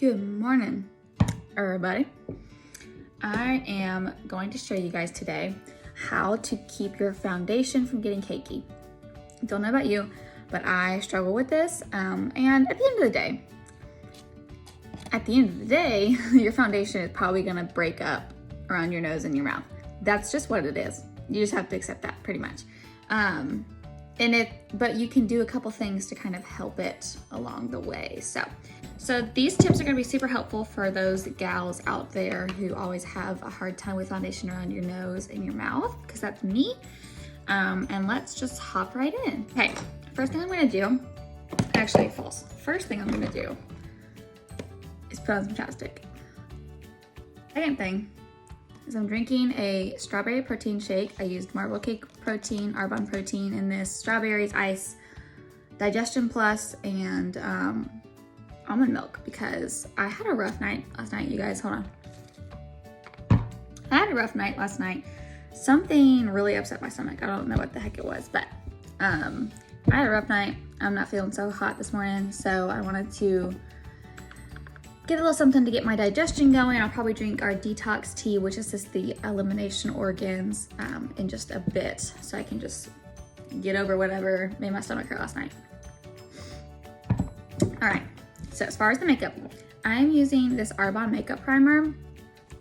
Good morning, everybody. I am going to show you guys today how to keep your foundation from getting cakey. Don't know about you, but I struggle with this. And at the end of the day, your foundation is probably gonna break up around your nose and your mouth. That's just what it is. You just have to accept that pretty much. But you can do a couple things to kind of help it along the way. So these tips are gonna be super helpful for those gals out there who always have a hard time with foundation around your nose and your mouth, because that's me. And let's just hop right in. Okay, first thing I'm gonna do, actually false. First thing I'm gonna do is put on some chapstick. Second thing is I'm drinking a strawberry protein shake. I used marble cake protein, Arbonne protein in this, strawberries, ice, Digestion Plus, and almond milk, because I had a rough night last night, you guys, hold on. I had a rough night last night. Something really upset my stomach. I don't know what the heck it was, but I had a rough night. I'm not feeling so hot this morning, so I wanted to get a little something to get my digestion going. I'll probably drink our detox tea, which assists the elimination organs, in just a bit, so I can just get over whatever made my stomach hurt last night. All right, so as far as the makeup, I'm using this Arbonne makeup primer. I'm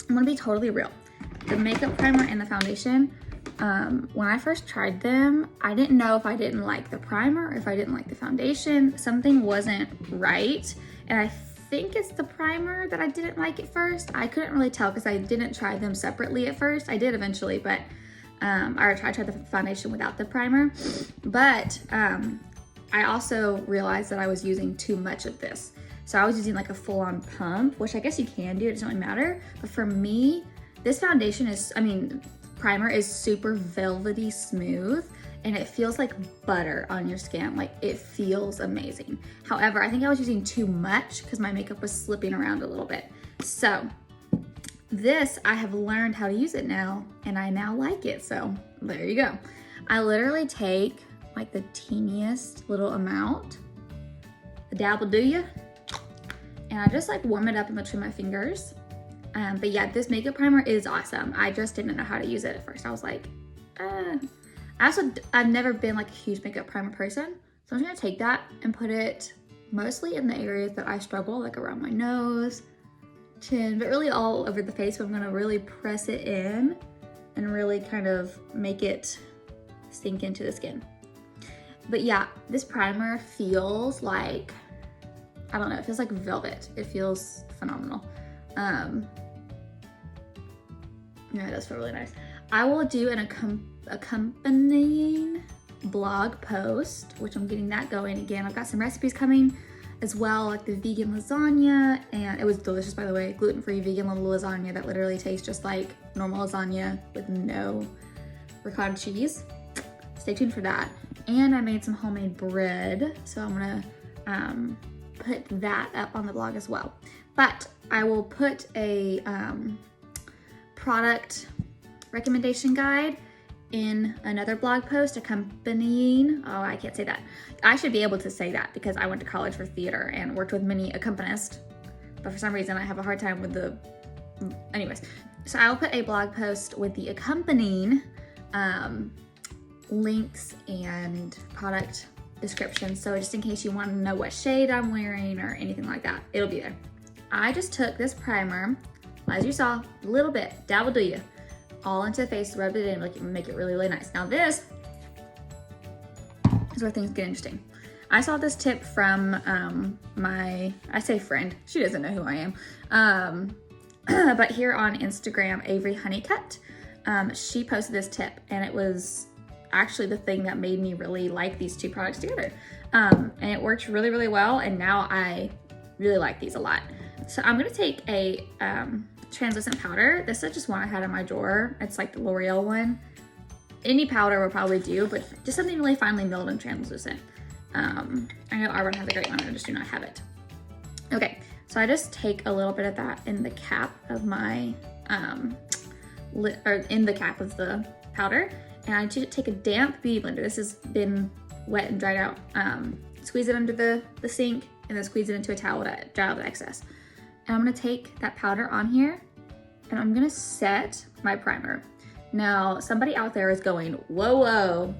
gonna be totally real. The makeup primer and the foundation, when I first tried them, I didn't know if I didn't like the primer, if I didn't like the foundation. Something wasn't right, and I think it's the primer that I didn't like at first. I couldn't really tell because I didn't try them separately at first. I did eventually, but I tried the foundation without the primer. But I also realized that I was using too much of this. So I was using like a full-on pump, which I guess you can do, it doesn't really matter. But for me, this foundation primer is super velvety smooth, and it feels like butter on your skin. Like, it feels amazing. However, I think I was using too much because my makeup was slipping around a little bit. So this, I have learned how to use it now, and I now like it. So there you go. I literally take like the teeniest little amount, a dab will do ya, and I just like warm it up in between my fingers. But yeah, this makeup primer is awesome. I just didn't know how to use it at first. I was like, I've never been like a huge makeup primer person. So I'm gonna take that and put it mostly in the areas that I struggle, like around my nose, chin, but really all over the face. So I'm gonna really press it in and really kind of make it sink into the skin. But yeah, this primer feels like, I don't know, it feels like velvet. It feels phenomenal. Yeah, it does feel really nice. I will do an accompanying blog post, which I'm getting that going again. I've got some recipes coming as well, like the vegan lasagna, and it was delicious, by the way, gluten-free vegan lasagna that literally tastes just like normal lasagna with no ricotta cheese. Stay tuned for that. And I made some homemade bread, so I'm gonna put that up on the blog as well. But I will put a product recommendation guide in another blog post accompanying, oh, I can't say that. I should be able to say that because I went to college for theater and worked with many accompanists, but for some reason I have a hard time with the, anyways. So I will put a blog post with the accompanying links and product description. So just in case you want to know what shade I'm wearing or anything like that, it'll be there. I just took this primer, as you saw, a little bit, dab will do ya, all into the face, rubbed it in, make it really, really nice. Now this is where things get interesting. I saw this tip from I say friend, she doesn't know who I am, but here on Instagram, Avery Honeycutt, she posted this tip, and it was actually the thing that made me really like these two products together. And it works really, really well, and now I really like these a lot. So I'm gonna take a translucent powder. This is just one I had in my drawer. It's like the L'Oreal one. Any powder will probably do, but just something really finely milled and translucent. I know Arbonne has a great one, I just do not have it. Okay, so I just take a little bit of that in the cap of my, in the cap of the powder, and I take a damp beauty blender. This has been wet and dried out. Squeeze it under the sink, and then squeeze it into a towel to dry out the excess. And I'm gonna take that powder on here and I'm gonna set my primer. Now, somebody out there is going, whoa, whoa,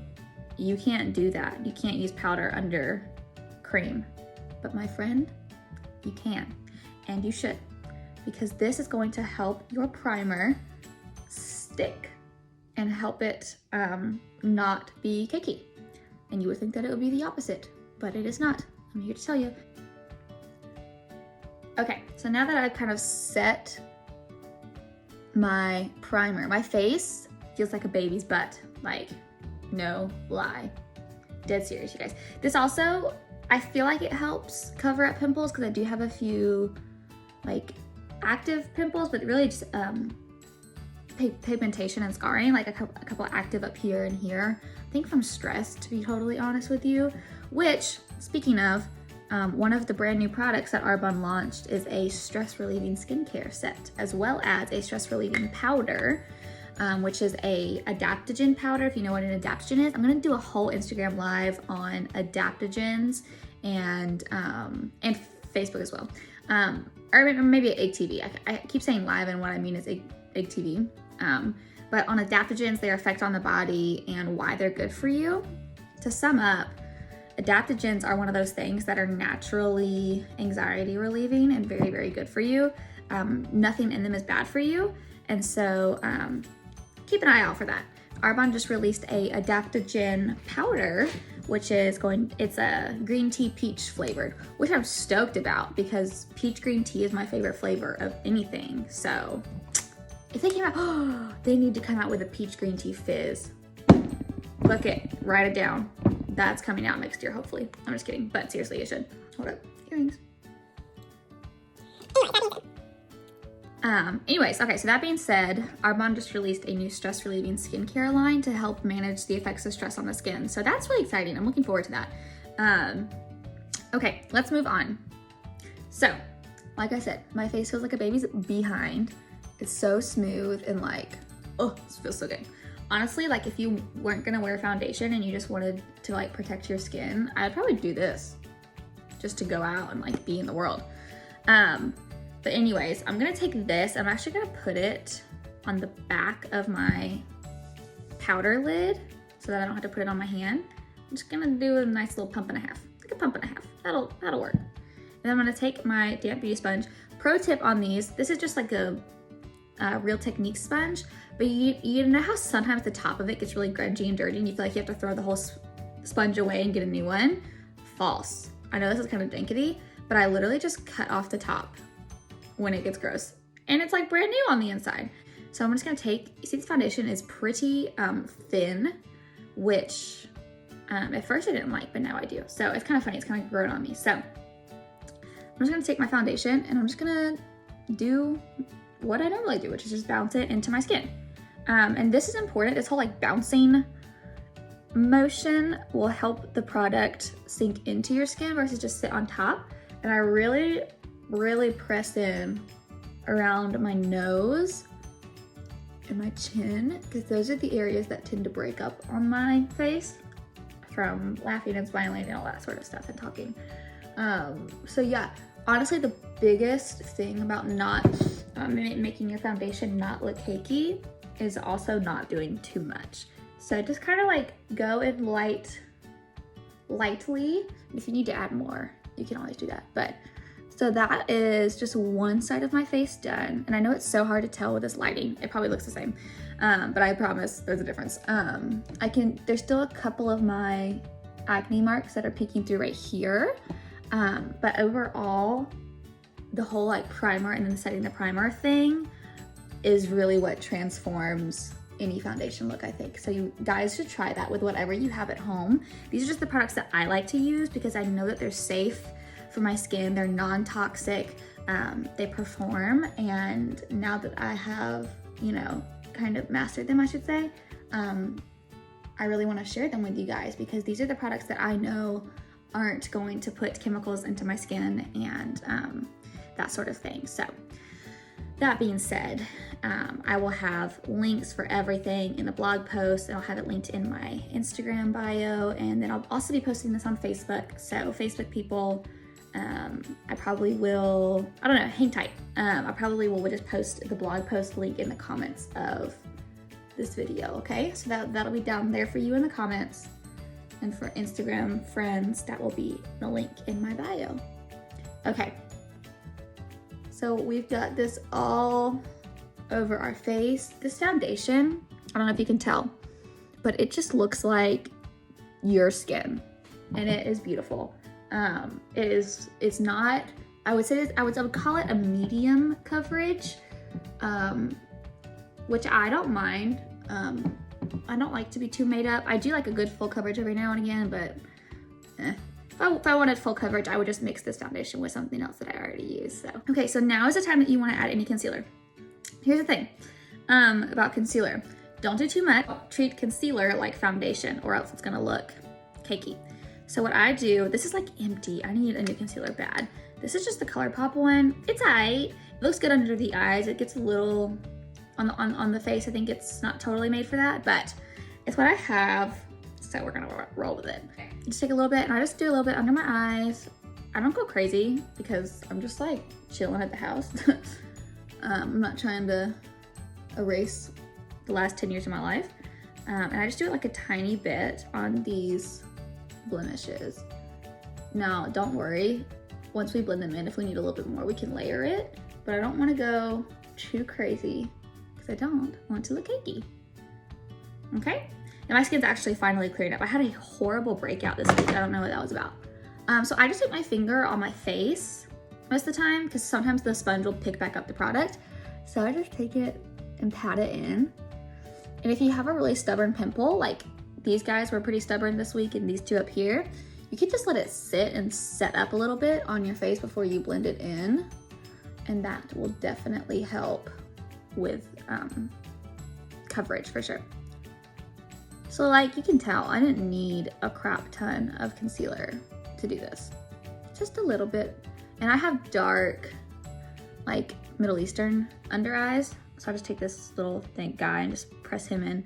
you can't do that. You can't use powder under cream. But my friend, you can, and you should, because this is going to help your primer stick and help it not be cakey. And you would think that it would be the opposite, but it is not. I'm here to tell you. Okay, so now that I've kind of set my primer, my face feels like a baby's butt, like no lie. Dead serious, you guys. This also, I feel like it helps cover up pimples because I do have a few like active pimples, but really just pigmentation and scarring, like a couple active up here and here. I think from stress, to be totally honest with you, which, speaking of, one of the brand new products that Arbonne launched is a stress relieving skincare set, as well as a stress relieving powder, which is a adaptogen powder. If you know what an adaptogen is, I'm gonna do a whole Instagram live on adaptogens and Facebook as well. Or maybe at ATV. I keep saying live, and what I mean is ATV. But on adaptogens, their effect on the body and why they're good for you. To sum up, adaptogens are one of those things that are naturally anxiety relieving and very, very good for you. Nothing in them is bad for you. And so keep an eye out for that. Arbonne just released a adaptogen powder, which is it's a green tea peach flavored, which I'm stoked about because peach green tea is my favorite flavor of anything. So if they came out, they need to come out with a peach green tea fizz. Book it, write it down. That's coming out next year, hopefully. I'm just kidding, but seriously, you should. Hold up, earrings. Anyways, okay, so that being said, Arbonne just released a new stress relieving skincare line to help manage the effects of stress on the skin. So that's really exciting. I'm looking forward to that. Okay, let's move on. So, like I said, my face feels like a baby's behind. It's so smooth and like, oh, this feels so good. Honestly, like if you weren't gonna wear foundation and you just wanted to like protect your skin, I'd probably do this just to go out and like be in the world. But anyways, I'm gonna take this, I'm actually gonna put it on the back of my powder lid so that I don't have to put it on my hand. I'm just gonna do a nice little pump and a half, like a pump and a half. That'll work. And then I'm gonna take my damp beauty sponge. Pro tip on these, this is just like a Real Technique sponge, but you know how sometimes the top of it gets really grungy and dirty and you feel like you have to throw the whole sponge away and get a new one? False. I know this is kind of dankety, but I literally just cut off the top when it gets gross. And it's like brand new on the inside. So I'm just gonna take, you see this foundation is pretty thin, which at first I didn't like, but now I do. So it's kind of funny, it's kind of grown on me. So I'm just gonna take my foundation and I'm just gonna do what I normally do, which is just bounce it into my skin. And this is important. This whole like bouncing motion will help the product sink into your skin versus just sit on top. And I really, really press in around my nose and my chin, because those are the areas that tend to break up on my face from laughing and smiling and all that sort of stuff and talking. So yeah, honestly, the biggest thing about not making your foundation not look cakey is also not doing too much. So just kind of like go in lightly. If you need to add more, you can always do that. But so that is just one side of my face done. And I know it's so hard to tell with this lighting. It probably looks the same, but I promise there's a difference. There's still a couple of my acne marks that are peeking through right here. But overall, the whole like primer and then setting the primer thing is really what transforms any foundation look, I think. So you guys should try that with whatever you have at home. These are just the products that I like to use because I know that they're safe for my skin. They're non-toxic, they perform. And now that I have, you know, kind of mastered them, I should say, I really want to share them with you guys because these are the products that I know aren't going to put chemicals into my skin and that sort of thing. So that being said, I will have links for everything in the blog post, and I'll have it linked in my Instagram bio, and then I'll also be posting this on Facebook. So Facebook people, I probably will, I don't know, hang tight. I probably will just post the blog post link in the comments of this video, okay? So that'll be down there for you in the comments. And for Instagram friends, that will be the link in my bio. Okay, so we've got this all over our face. This foundation, I don't know if you can tell, but it just looks like your skin, and it is beautiful. It's not, I would call it a medium coverage, which I don't mind. I don't like to be too made up. I do like a good full coverage every now and again, but if I wanted full coverage, I would just mix this foundation with something else that I already use. So, okay, so now is the time that you want to add any concealer. Here's the thing about concealer. Don't do too much. Treat concealer like foundation, or else it's gonna look cakey. So what I do, this is like empty. I need a new concealer bad. This is just the ColourPop one. It's alright. It looks good under the eyes. It gets a little on the face. I think it's not totally made for that, but it's what I have. So we're gonna roll with it. Just take a little bit, and I just do a little bit under my eyes. I don't go crazy because I'm just like chilling at the house. I'm not trying to erase the last 10 years of my life. And I just do it like a tiny bit on these blemishes. Now, don't worry. Once we blend them in, if we need a little bit more, we can layer it. But I don't want to go too crazy because I don't want to look cakey. Okay? And my skin's actually finally clearing up. I had a horrible breakout this week. I don't know what that was about. So I just put my finger on my face most of the time because sometimes the sponge will pick back up the product. So I just take it and pat it in. And if you have a really stubborn pimple, like these guys were pretty stubborn this week and these two up here, you can just let it sit and set up a little bit on your face before you blend it in. And that will definitely help with coverage for sure. So like you can tell, I didn't need a crap ton of concealer to do this. Just a little bit. And I have dark, like Middle Eastern under eyes. So I just take this little guy and just press him in.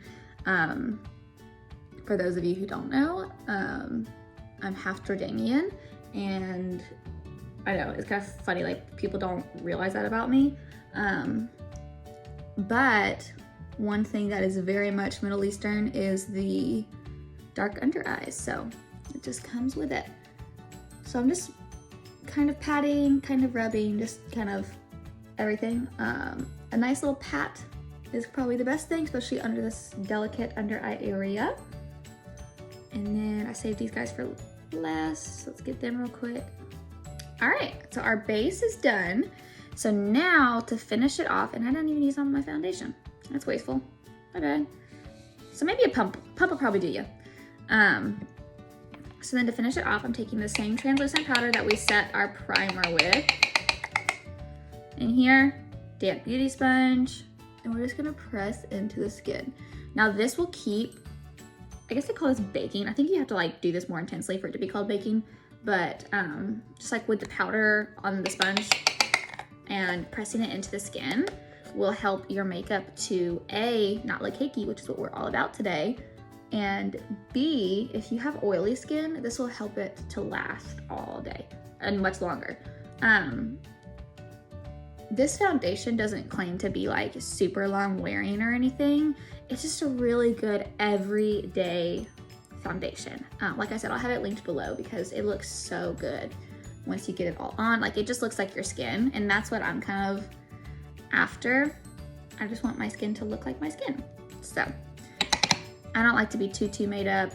For those of you who don't know, I'm half Jordanian, and I know it's kind of funny, like people don't realize that about me. But one thing that is very much Middle Eastern is the dark under eyes. So it just comes with it. So I'm just kind of patting, kind of rubbing, just kind of everything. A nice little pat is probably the best thing, especially under this delicate under eye area. And then I saved these guys for last. Let's get them real quick. All right, so our base is done. So now to finish it off, and I didn't even use on my foundation. That's wasteful, my bad. So maybe a pump will probably do you. So then to finish it off, I'm taking the same translucent powder that we set our primer with. And here, damp beauty sponge, and we're just gonna press into the skin. Now this will keep, I guess they call this baking. I think you have to like do this more intensely for it to be called baking, but just like with the powder on the sponge and pressing it into the skin will help your makeup to A, not look cakey, which is what we're all about today, and B, if you have oily skin, this will help it to last all day and much longer. This foundation doesn't claim to be like super long wearing or anything. It's just a really good everyday foundation. Like I said, I'll have it linked below because it looks so good once you get it all on. Like it just looks like your skin, and that's what I'm kind of after. I just want my skin to look like my skin. So I don't like to be too made up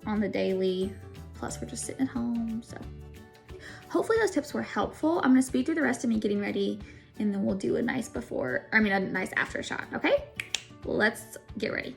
on the daily. Plus we're just sitting at home, so. Hopefully those tips were helpful. I'm gonna speed through the rest of me getting ready, and then we'll do a nice a nice after shot, okay? Let's get ready.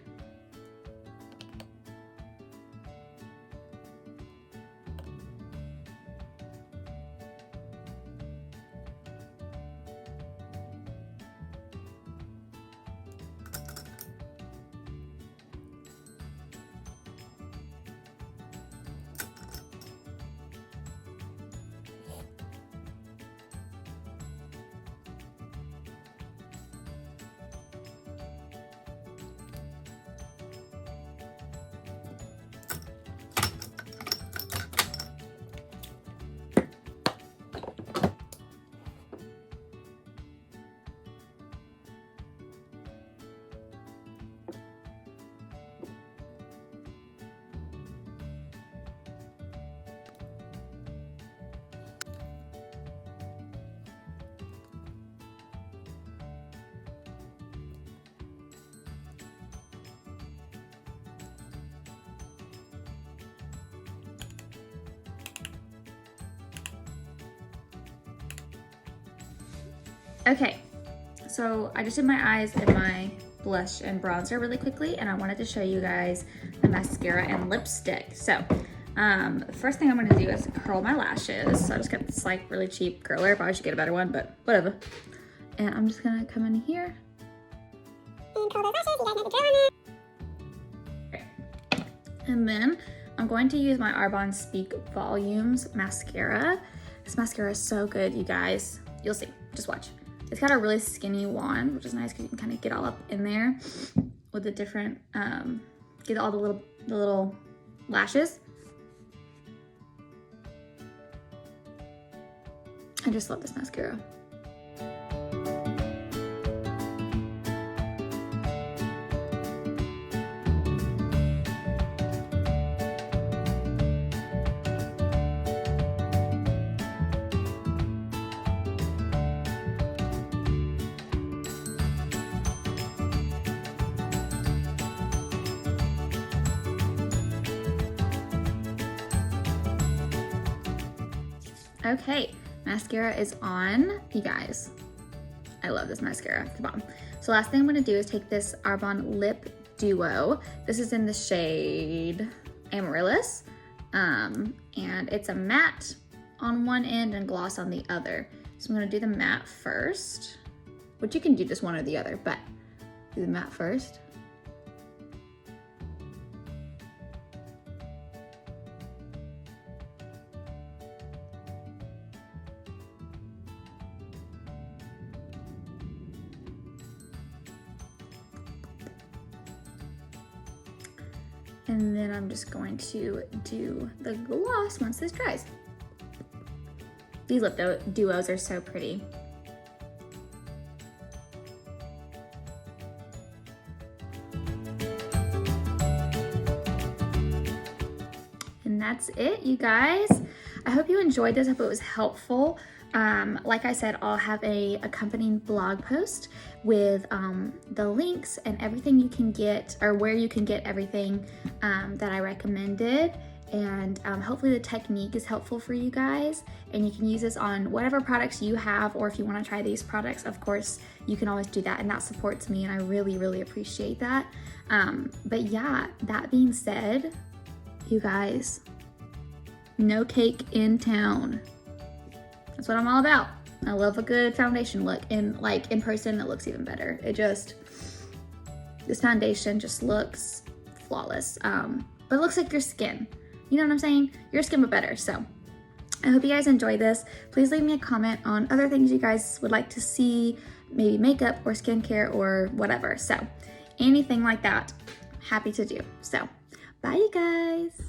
Okay, so I just did my eyes and my blush and bronzer really quickly, and I wanted to show you guys the mascara and lipstick. So the first thing I'm gonna do is curl my lashes. So I just got this like really cheap curler. Probably should get a better one, but whatever. And I'm just gonna come in here and curl those lashes. You guys know the drill on it. Okay. And then I'm going to use my Arbonne Speak Volumes mascara. This mascara is so good, you guys. You'll see, just watch. It's got a really skinny wand, which is nice because you can kind of get all up in there with the different, get all the little lashes. I just love this mascara. Okay, mascara is on, you guys. I love this mascara, the bottom. So last thing I'm gonna do is take this Arbonne Lip Duo. This is in the shade Amaryllis, and it's a matte on one end and gloss on the other. So I'm gonna do the matte first, which you can do just one or the other, but do the matte first. And then I'm just going to do the gloss once this dries. These lip duos are so pretty. And that's it, you guys. I hope you enjoyed this. I hope it was helpful. Like I said, I'll have a accompanying blog post with the links and everything you can get, or where you can get everything that I recommended. And hopefully the technique is helpful for you guys, and you can use this on whatever products you have, or if you want to try these products, of course, you can always do that, and that supports me, and I really, really appreciate that. But yeah, that being said, you guys, no cake in town. That's what I'm all about. I love a good foundation look, and like in person, it looks even better. This foundation just looks flawless, but it looks like your skin. You know what I'm saying? Your skin, but better. So I hope you guys enjoyed this. Please leave me a comment on other things you guys would like to see, maybe makeup or skincare or whatever. So anything like that, happy to do. So bye, you guys.